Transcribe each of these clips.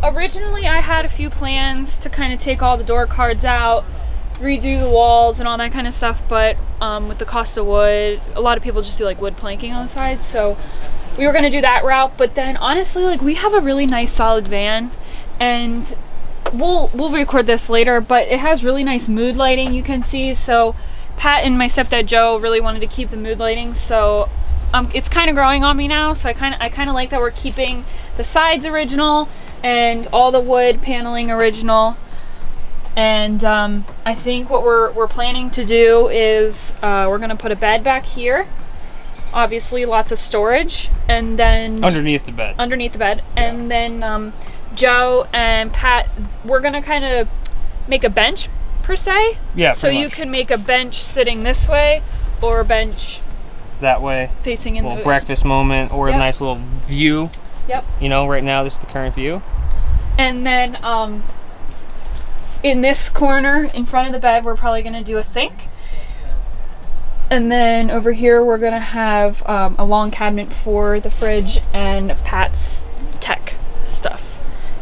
Originally I had a few plans to kind of take all the door cards out, redo the walls and all that kind of stuff, but with the cost of wood, a lot of people just do like wood planking on the side, so we were going to do that route. But then honestly, like, we have a really nice solid van, and we'll record this later, but it has really nice mood lighting, you can see. So Pat and my stepdad Joe really wanted to keep the mood lighting, so it's kind of growing on me now. So I kind of like that we're keeping the sides original and all the wood paneling original. And I think what we're planning to do is we're gonna put a bed back here, obviously lots of storage, and then underneath the bed, yeah. And then Joe and Pat, we're gonna kind of make a bench per se. Yeah. So you can make a bench sitting this way, or a bench that way facing in the breakfast moment, or a nice little view. Yep. You know, right now this is the current view. And then in this corner in front of the bed, we're probably gonna do a sink. And then over here, we're gonna have a long cabinet for the fridge and Pat's tech stuff.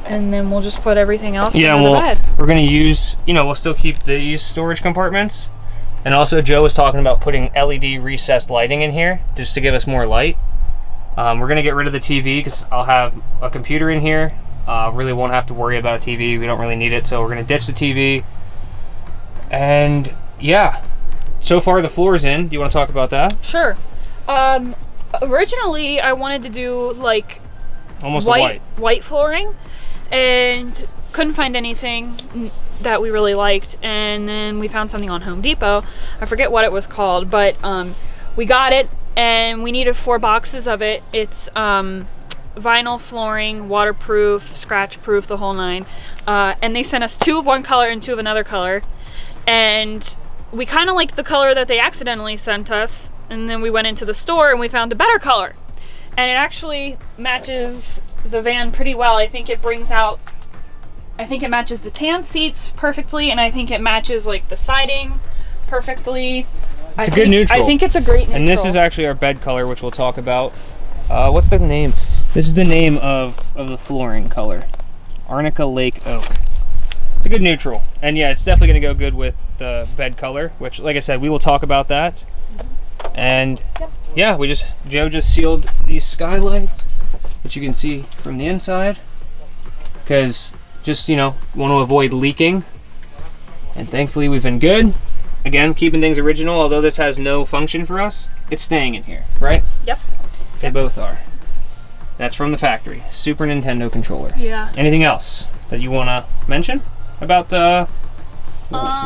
And then we'll just put everything else in the bed. We're gonna use, we'll still keep these storage compartments. And also Joe was talking about putting LED recessed lighting in here, just to give us more light. We're gonna get rid of the TV, because I'll have a computer in here. Really won't have to worry about a TV. We don't really need it, so we're gonna ditch the TV. And yeah, so far the floor's in. Do you want to talk about that? Sure. Originally I wanted to do like almost white flooring, and couldn't find anything that we really liked. And then we found something on Home Depot. I forget what it was called, but we got it, and we needed 4 boxes of it. It's vinyl flooring, waterproof, scratch proof, the whole 9. And they sent us 2 of one color and 2 of another color, and we kind of liked the color that they accidentally sent us. And then we went into the store and we found a better color, and it actually matches the van pretty well. I think it matches the tan seats perfectly, and I think it matches like the siding perfectly. It's a good neutral. I think it's a great neutral. And this is actually our bed color, which we'll talk about. What's the name? This is the name of the flooring color. Arnica Lake Oak. It's a good neutral. And yeah, it's definitely going to go good with the bed color, which, like I said, we will talk about that. And yeah, Joe just sealed these skylights, which you can see from the inside, because just, want to avoid leaking. And thankfully we've been good. Again, keeping things original, although this has no function for us, it's staying in here, right? Yep. They both are. That's from the factory. Super Nintendo controller. Yeah. Anything else that you want to mention about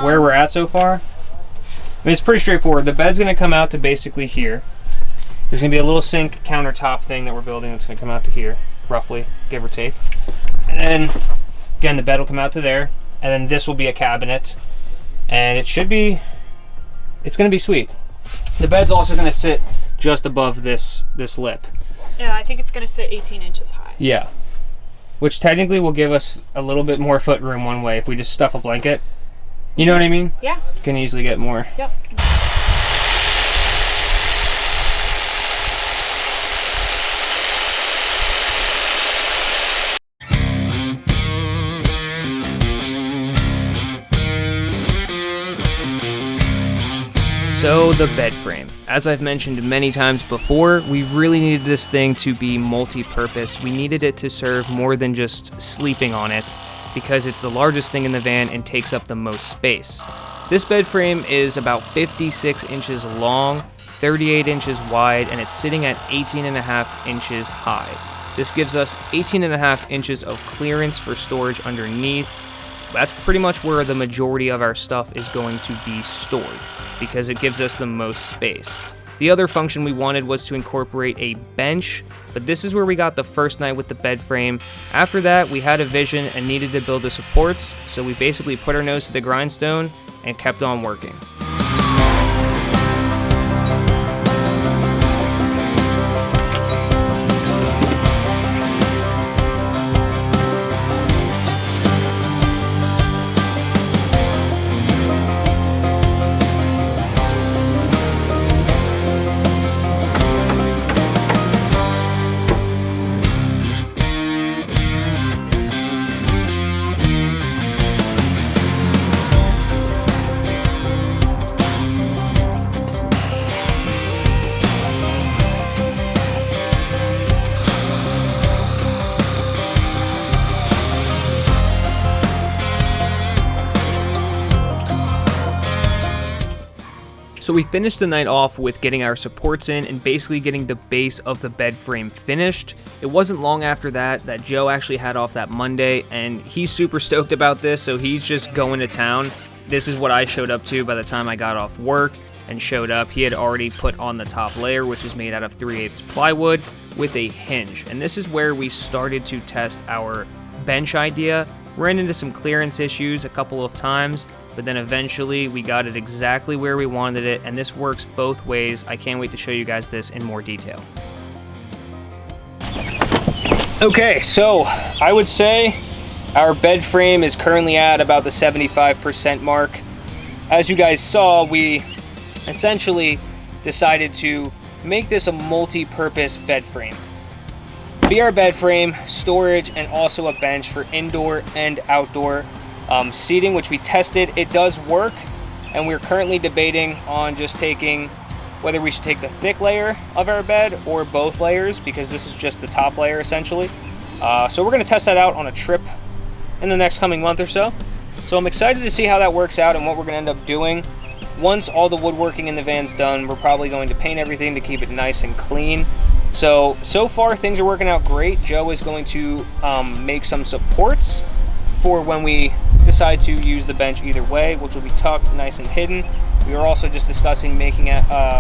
where we're at so far? I mean, it's pretty straightforward. The bed's going to come out to basically here. There's going to be a little sink countertop thing that we're building that's going to come out to here, roughly, give or take. And then, again, the bed will come out to there. And then this will be a cabinet. And it's going to be sweet. The bed's also going to sit just above this lip. Yeah, I think it's going to sit 18 inches high. Yeah. Which technically will give us a little bit more foot room one way if we just stuff a blanket. You know what I mean? Yeah. You can easily get more. Yep. So the bed frame. As I've mentioned many times before, we really needed this thing to be multi-purpose. We needed it to serve more than just sleeping on it, because it's the largest thing in the van and takes up the most space. This bed frame is about 56 inches long, 38 inches wide, and it's sitting at 18.5 inches high. This gives us 18.5 inches of clearance for storage underneath. That's pretty much where the majority of our stuff is going to be stored, because it gives us the most space. The other function we wanted was to incorporate a bench, but this is where we got the first night with the bed frame. After that, we had a vision and needed to build the supports, so we basically put our nose to the grindstone and kept on working. So we finished the night off with getting our supports in and basically getting the base of the bed frame finished. It wasn't long after that Joe actually had off that Monday, and he's super stoked about this, so he's just going to town. This is what I showed up to by the time I got off work and showed up. He had already put on the top layer, which is made out of 3/8 plywood with a hinge. And this is where we started to test our bench idea. Ran into some clearance issues a couple of times, but then eventually we got it exactly where we wanted it, and this works both ways. I can't wait to show you guys this in more detail. Okay, so I would say our bed frame is currently at about the 75% mark. As you guys saw, we essentially decided to make this a multi-purpose bed frame. Be our bed frame, storage, and also a bench for indoor and outdoor seating, which we tested. It does work, and we're currently debating on just taking whether we should take the thick layer of our bed or both layers, because this is just the top layer essentially. So we're going to test that out on a trip in the next coming month or so. So I'm excited to see how that works out and what we're going to end up doing. Once all the woodworking in the van's done, we're probably going to paint everything to keep it nice and clean. So far things are working out great. Joe is going to make some supports for when we decide to use the bench either way, which will be tucked nice and hidden. We are also just discussing making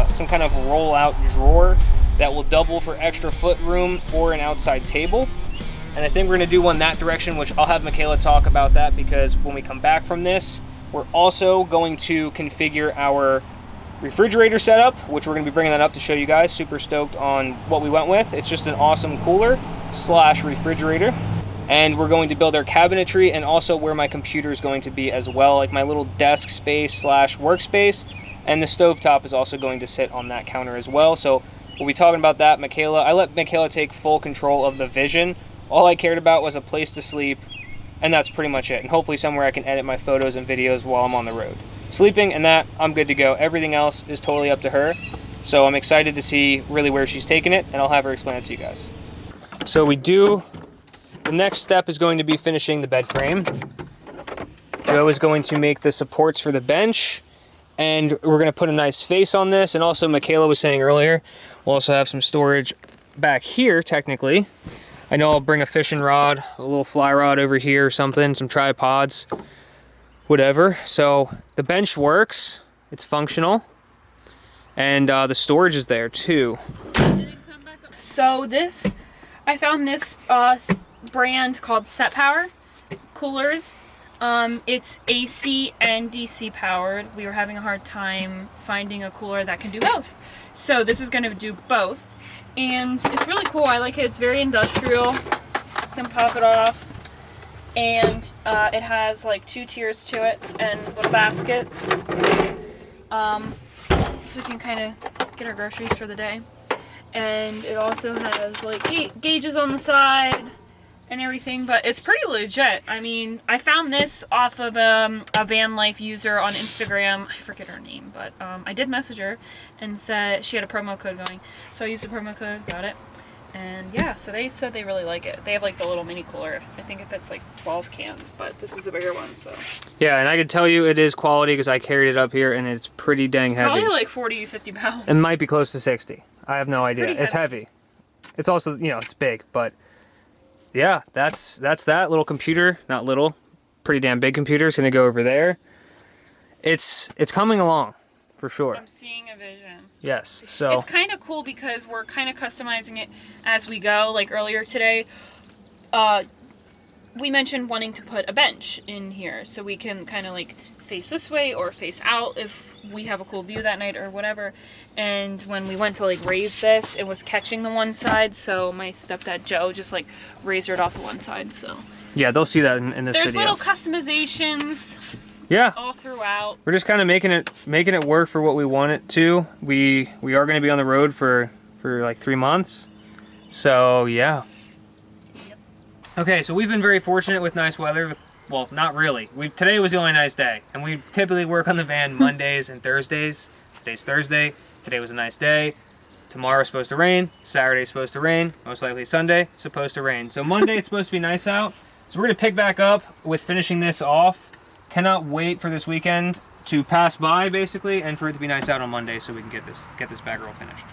some kind of roll-out drawer that will double for extra foot room or an outside table. And I think we're gonna do one that direction, which I'll have Michaela talk about that, because when we come back from this, we're also going to configure our refrigerator setup, which we're going to be bringing that up to show you guys. Super stoked on what we went with. It's just an awesome cooler / refrigerator. And we're going to build our cabinetry and also where my computer is going to be as well, like my little desk space / workspace. And the stovetop is also going to sit on that counter as well. So we'll be talking about that. I let Michaela take full control of the vision. All I cared about was a place to sleep, and that's pretty much it. And hopefully somewhere I can edit my photos and videos while I'm on the road. Sleeping and that, I'm good to go. Everything else is totally up to her. So I'm excited to see really where she's taking it, and I'll have her explain it to you guys. So the next step is going to be finishing the bed frame. Joe is going to make the supports for the bench, and we're going to put a nice face on this. And also, Michaela was saying earlier, we'll also have some storage back here, technically. I know I'll bring a fishing rod, a little fly rod over here or something, some tripods, whatever. So the bench works, it's functional, and the storage is there too. So I found this brand called Set Power coolers. It's AC and DC powered. We were having a hard time finding a cooler that can do both. So this is going to do both. And it's really cool. I like it. It's very industrial. You can pop it off. And it has like 2 tiers to it and little baskets. So we can kind of get our groceries for the day. And it also has like gauges on the side and everything, but it's pretty legit. I mean, I found this off of a van life user on Instagram. I forget her name, but I did message her and said she had a promo code going. So I used the promo code, got it. And yeah, so they said they really like it. They have like the little mini cooler. I think it fits like 12 cans, but this is the bigger one, so. Yeah, and I can tell you it is quality because I carried it up here and it's pretty dang heavy. Probably like 40, 50 pounds. It might be close to 60. I have no idea. It's heavy. It's also, it's big, but yeah, that's that little computer. Not little, pretty damn big computer. It's gonna go over there. It's coming along, for sure. I'm seeing a vision. Yes, so. It's kind of cool because we're kind of customizing it as we go. Like earlier today, we mentioned wanting to put a bench in here so we can kind of like face this way or face out if we have a cool view that night or whatever. And when we went to like raise this, it was catching the one side, so my stepdad Joe just like raised it off the one side. So yeah, they'll see that in this There's video. little customizations. Yeah. All throughout. We're just kind of making it work for what we want it to. We are going to be on the road for like 3 months. So, yeah. Yep. Okay, so we've been very fortunate with nice weather. Well, not really. Today was the only nice day. And we typically work on the van Mondays and Thursdays. Today's Thursday. Today was a nice day. Tomorrow's supposed to rain. Saturday's supposed to rain. Most likely Sunday, supposed to rain. So Monday it's supposed to be nice out. So we're going to pick back up with finishing this off. Cannot wait for this weekend to pass by basically, and for it to be nice out on Monday so we can get this bag roll finished.